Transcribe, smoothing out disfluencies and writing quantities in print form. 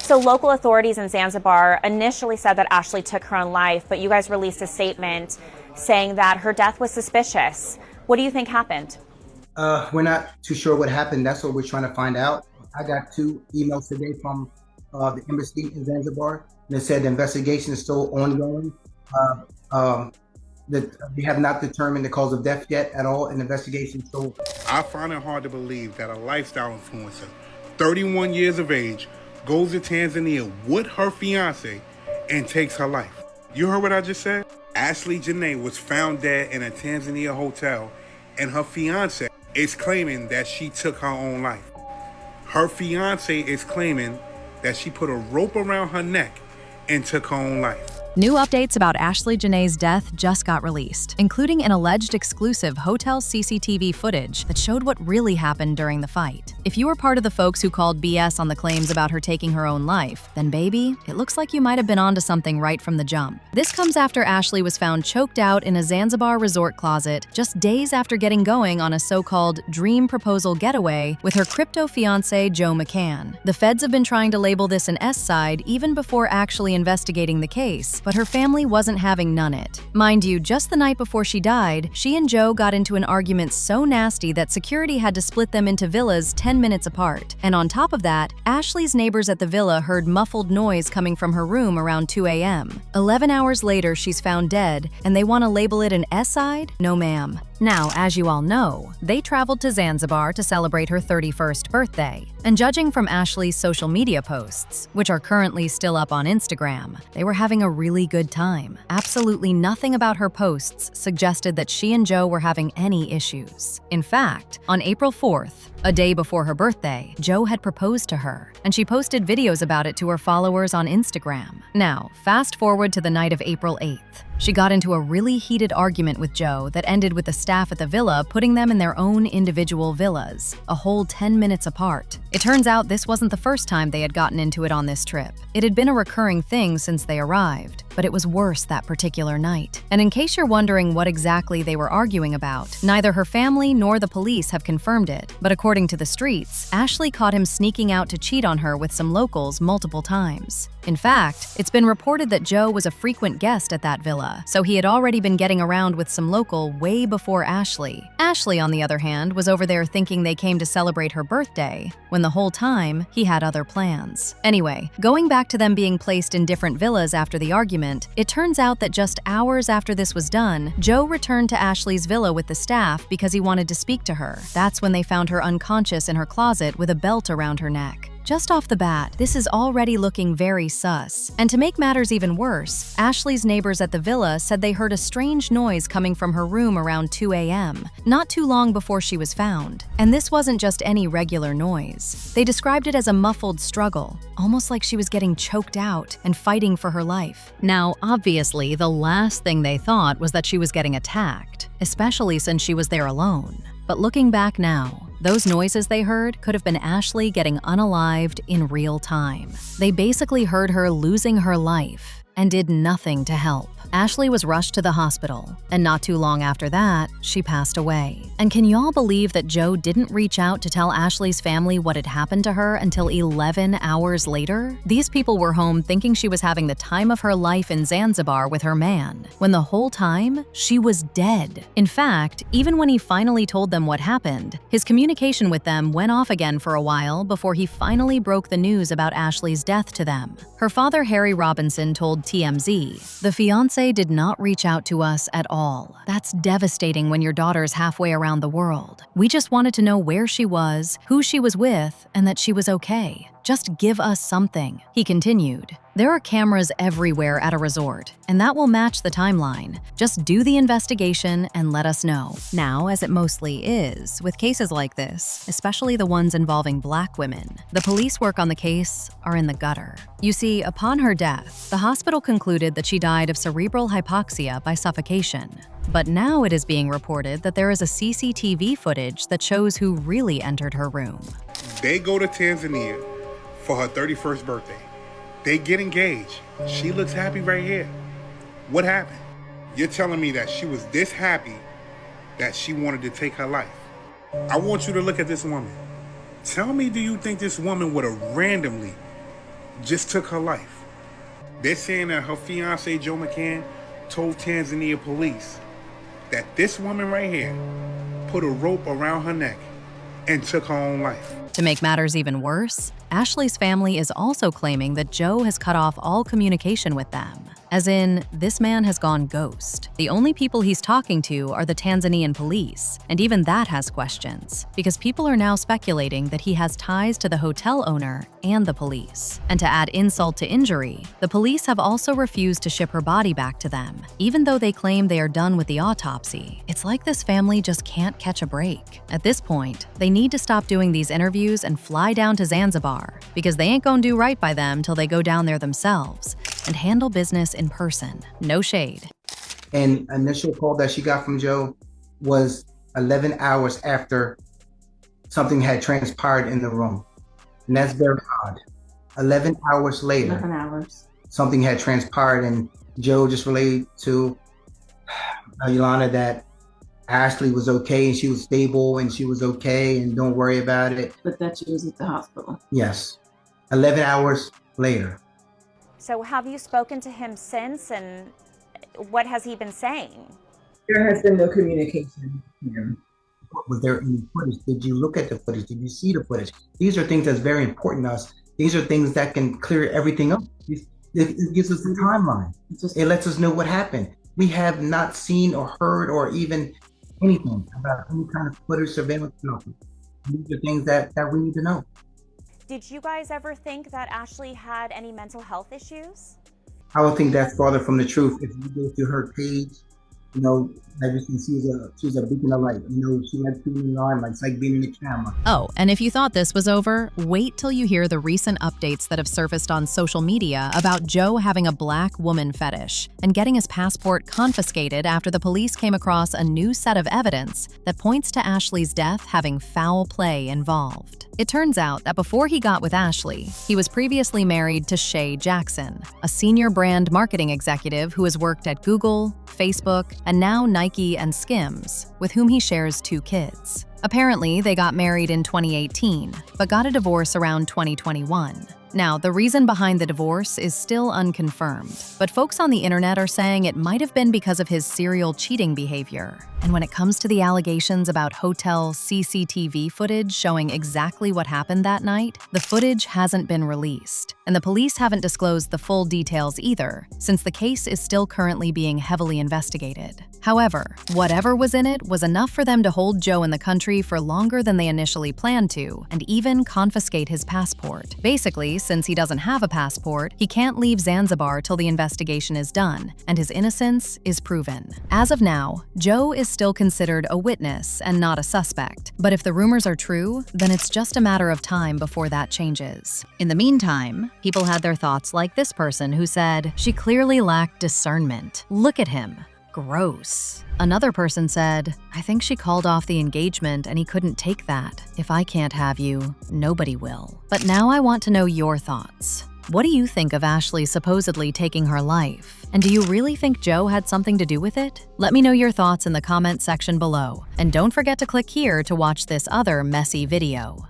So local authorities in Zanzibar initially said that Ashlee took her own life, but you guys released a statement saying that her death was suspicious. What do you think happened? We're not too sure what happened. That's what we're trying to find out. I got 2 emails today from the embassy in Zanzibar, and they said the investigation is still ongoing. That they have not determined the cause of death yet at all. An investigation still. I find it hard to believe that a lifestyle influencer, 31 years of age, goes to Tanzania with her fiance and takes her life. You heard what I just said? Ashlee Jenae was found dead in a Tanzania hotel, and her fiance is claiming that she took her own life. Her fiance is claiming that she put a rope around her neck and took her own life. New updates about Ashlee Janae's death just got released, including an alleged exclusive hotel CCTV footage that showed what really happened during the fight. If you were part of the folks who called BS on the claims about her taking her own life, then baby, it looks like you might have been onto something right from the jump. This comes after Ashlee was found choked out in a Zanzibar resort closet just days after getting going on a so-called dream proposal getaway with her crypto fiancé Joe McCann. The feds have been trying to label this an S-side even before actually investigating the case, but her family wasn't having none it. Mind you, just the night before she died, she and Joe got into an argument so nasty that security had to split them into villas 10 minutes apart. And on top of that, Ashlee's neighbors at the villa heard muffled noise coming from her room around 2 a.m. 11 hours later, she's found dead, and they want to label it an S-side? No ma'am. Now, as you all know, they traveled to Zanzibar to celebrate her 31st birthday. And judging from Ashlee's social media posts, which are currently still up on Instagram, they were having a really good time. Absolutely nothing about her posts suggested that she and Joe were having any issues. In fact, on April 4th, a day before her birthday, Joe had proposed to her, and she posted videos about it to her followers on Instagram. Now, fast forward to the night of April 8th. She got into a really heated argument with Joe that ended with the staff at the villa putting them in their own individual villas, a whole 10 minutes apart. It turns out this wasn't the first time they had gotten into it on this trip. It had been a recurring thing since they arrived, but it was worse that particular night. And in case you're wondering what exactly they were arguing about, neither her family nor the police have confirmed it, but according to the streets, Ashlee caught him sneaking out to cheat on her with some locals multiple times. In fact, it's been reported that Joe was a frequent guest at that villa, so he had already been getting around with some local way before Ashlee. Ashlee, on the other hand, was over there thinking they came to celebrate her birthday, when the whole time, he had other plans. Anyway, going back to them being placed in different villas after the argument, it turns out that just hours after this was done, Joe returned to Ashlee's villa with the staff because he wanted to speak to her. That's when they found her unconscious in her closet with a belt around her neck. Just off the bat, this is already looking very sus. And to make matters even worse, Ashlee's neighbors at the villa said they heard a strange noise coming from her room around 2 a.m., not too long before she was found. And this wasn't just any regular noise. They described it as a muffled struggle, almost like she was getting choked out and fighting for her life. Now, obviously, the last thing they thought was that she was getting attacked, especially since she was there alone. But looking back now, those noises they heard could have been Ashlee getting unalived in real time. They basically heard her losing her life and did nothing to help. Ashlee was rushed to the hospital, and not too long after that, she passed away. And can y'all believe that Joe didn't reach out to tell Ashlee's family what had happened to her until 11 hours later? These people were home thinking she was having the time of her life in Zanzibar with her man, when the whole time, she was dead. In fact, even when he finally told them what happened, his communication with them went off again for a while before he finally broke the news about Ashlee's death to them. Her father, Harry Robinson, told TMZ, "The fiancé did not reach out to us at all. That's devastating when your daughter's halfway around the world. We just wanted to know where she was, who she was with, and that she was okay. Just give us something." He continued, "There are cameras everywhere at a resort, and that will match the timeline. Just do the investigation and let us know." Now, as it mostly is, with cases like this, especially the ones involving Black women, the police work on the case are in the gutter. You see, upon her death, the hospital concluded that she died of cerebral hypoxia by suffocation. But now it is being reported that there is a CCTV footage that shows who really entered her room. They go to Tanzania for her 31st birthday. They get engaged. She looks happy right here. What happened? You're telling me that she was this happy that she wanted to take her life. I want you to look at this woman. Tell me, do you think this woman would have randomly just took her life. They're saying that her fiance, Joe McCann, told Tanzania police that this woman right here put a rope around her neck and took her own life. To make matters even worse, Ashlee's family is also claiming that Joe has cut off all communication with them. As in, this man has gone ghost. The only people he's talking to are the Tanzanian police, and even that has questions, because people are now speculating that he has ties to the hotel owner and the police. And to add insult to injury, the police have also refused to ship her body back to them, even though they claim they are done with the autopsy. It's like this family just can't catch a break. At this point, they need to stop doing these interviews and fly down to Zanzibar, because they ain't gonna do right by them till they go down there themselves and handle business in person. No shade. And initial call that she got from Joe was 11 hours after something had transpired in the room. And that's very odd. 11 hours later, 11 hours. Something had transpired, and Joe just relayed to Yolanda that Ashlee was okay and she was stable and she was okay and don't worry about it. But that she was at the hospital. Yes. 11 hours later. So have you spoken to him since, and what has he been saying? There has been no communication with him. Was there any footage? Did you look at the footage? Did you see the footage? These are things that's very important to us. These are things that can clear everything up. It gives us a timeline. It lets us know what happened. We have not seen or heard or even anything about any kind of footage, surveillance. These are things that we need to know. Did you guys ever think that Ashlee had any mental health issues? I would think that's farther from the truth. If you go to her page, as you can see, she's a beacon of light. She likes being on, it's like being in the camera. Oh, and if you thought this was over, wait till you hear the recent updates that have surfaced on social media about Joe having a black woman fetish and getting his passport confiscated after the police came across a new set of evidence that points to Ashlee's death having foul play involved. It turns out that before he got with Ashlee, he was previously married to Shay Jackson, a senior brand marketing executive who has worked at Google, Facebook, and now Nike and Skims, with whom he shares 2 kids. Apparently, they got married in 2018, but got a divorce around 2021. Now, the reason behind the divorce is still unconfirmed, but folks on the internet are saying it might have been because of his serial cheating behavior. And when it comes to the allegations about hotel CCTV footage showing exactly what happened that night, the footage hasn't been released, and the police haven't disclosed the full details either, since the case is still currently being heavily investigated. However, whatever was in it was enough for them to hold Joe in the country for longer than they initially planned to, and even confiscate his passport. Basically, since he doesn't have a passport, he can't leave Zanzibar till the investigation is done, and his innocence is proven. As of now, Joe is still considered a witness and not a suspect, but if the rumors are true, then it's just a matter of time before that changes. In the meantime, people had their thoughts like this person who said, "She clearly lacked discernment. Look at him. Gross." Another person said, "I think she called off the engagement and he couldn't take that. If I can't have you, nobody will." But now I want to know your thoughts. What do you think of Ashlee supposedly taking her life? And do you really think Joe had something to do with it? Let me know your thoughts in the comment section below. And don't forget to click here to watch this other messy video.